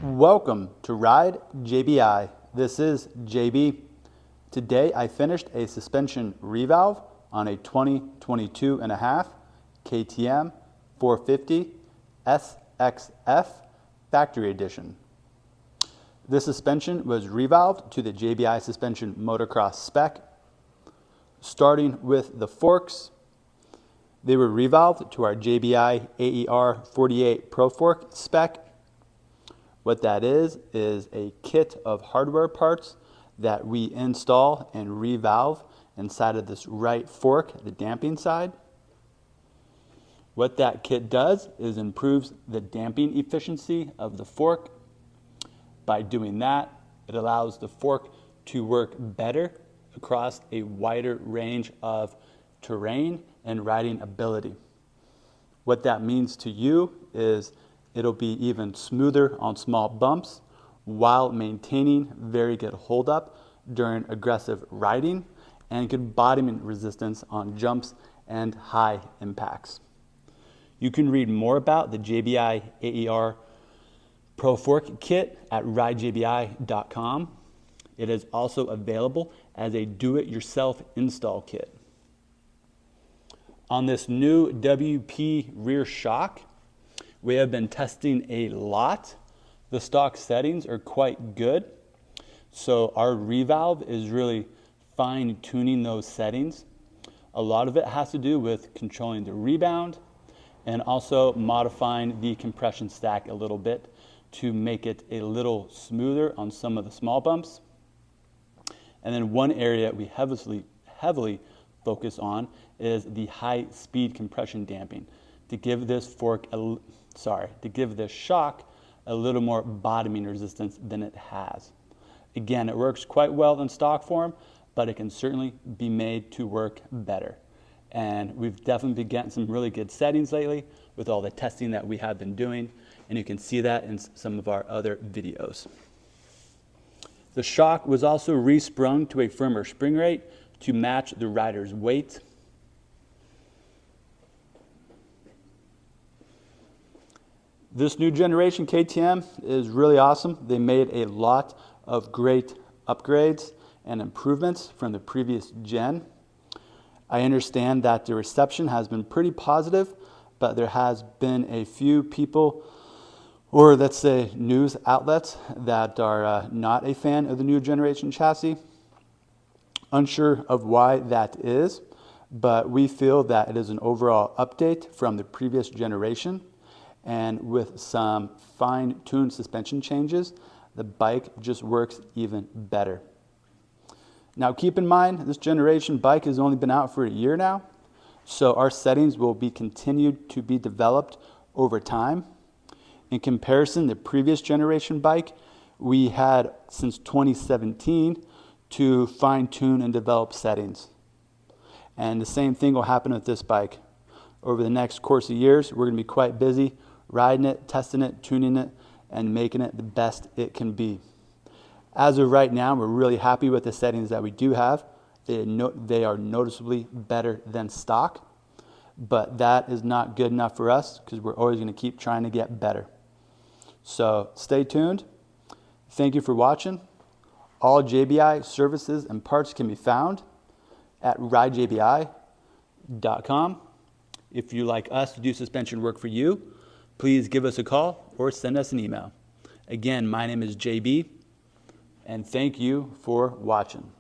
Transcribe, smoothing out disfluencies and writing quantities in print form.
Welcome to Ride JBI. This is JB. Today I finished a suspension revalve on a 2022.5 KTM 450SXF factory edition. This suspension was revalved to the JBI suspension motocross spec. Starting with the forks, they were revalved to our JBI AER 48 Pro Fork spec. What that is a kit of hardware parts that we install and revalve inside of this right fork, the damping side. What that kit does is improves the damping efficiency of the fork. By doing that, it allows the fork to work better across a wider range of terrain and riding ability. What that means to you is it'll be even smoother on small bumps while maintaining very good hold up during aggressive riding and good bottoming resistance on jumps and high impacts. You can read more about the JBI AER Pro Fork Kit at ridejbi.com. It is also available as a do-it-yourself install kit. On this new WP rear shock, we have been testing a lot. The stock settings are quite good. So our revalve is really fine tuning those settings. A lot of it has to do with controlling the rebound and also modifying the compression stack a little bit to make it a little smoother on some of the small bumps. And then one area we heavily focus on is the high speed compression damping to give this shock a little more bottoming resistance than it has. Again, it works quite well in stock form, but it can certainly be made to work better. And we've definitely been getting some really good settings lately with all the testing that we have been doing, and you can see that in some of our other videos. The shock was also resprung to a firmer spring rate to match the rider's weight. This new generation KTM is really awesome. They made a lot of great upgrades and improvements from the previous gen. I understand that the reception has been pretty positive, but there has been a few people, or let's say news outlets, that are not a fan of the new generation chassis. Unsure of why that is, but we feel that it is an overall update from the previous generation. And with some fine-tuned suspension changes, the bike just works even better. Now keep in mind, this generation bike has only been out for a year now, so our settings will be continued to be developed over time. In comparison, the previous generation bike, we had since 2017 to fine-tune and develop settings. And the same thing will happen with this bike. Over the next course of years, we're going to be quite busy riding it, testing it, tuning it, and making it the best it can be. As of right now, we're really happy with the settings that we do have. They are noticeably better than stock, but that is not good enough for us because we're always going to keep trying to get better. So stay tuned. Thank you for watching. All JBI services and parts can be found at ridejbi.com. If you like us to do suspension work for you, please give us a call or send us an email. Again, my name is JB, and thank you for watching.